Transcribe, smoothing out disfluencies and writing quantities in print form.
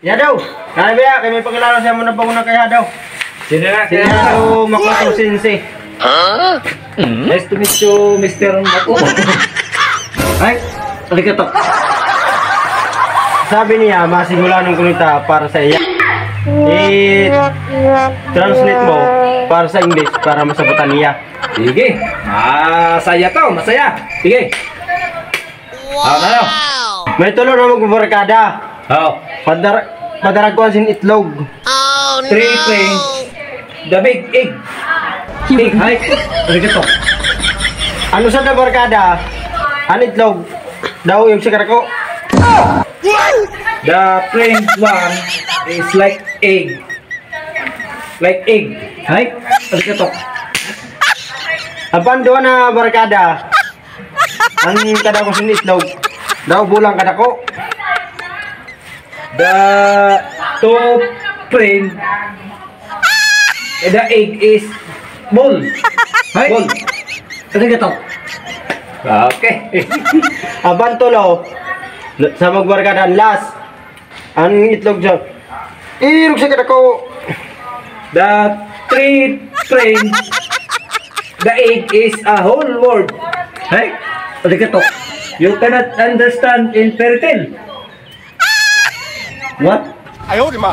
Ya daw. Kaya ba kay may pagkilala siya mo na bangon kaya daw. Sino na? Sino Makoto Sensei. Nice to meet you, Mr. Makoto. Ay, arigato. Sabi niya, masimula ng kulita para sa iya. Translate mo para sa English para masabutan niya. Sige. Masaya to, masaya. Sige. Ano? May tulo na magbabarkada. Padaragkuhan sin itlog. Three things. The big egg. Big height. Arigato. Ano sa barkada? Ang itlog daw yung sikara ko. The plain one is like egg. Like egg. Hay, arigato. Apan doon na barkada. Ang kada ko sin itlog daw bulang kada ko. The two plain. The egg is ball. Hay, Ball. arigato. Okay. Apan tulo sa magbarkada last ang itlog dyan. Irog sa kada ko. The three plain. The egg is a whole word. Hay, arigato. You cannot understand in fairy tale. What? 哎呦我的妈！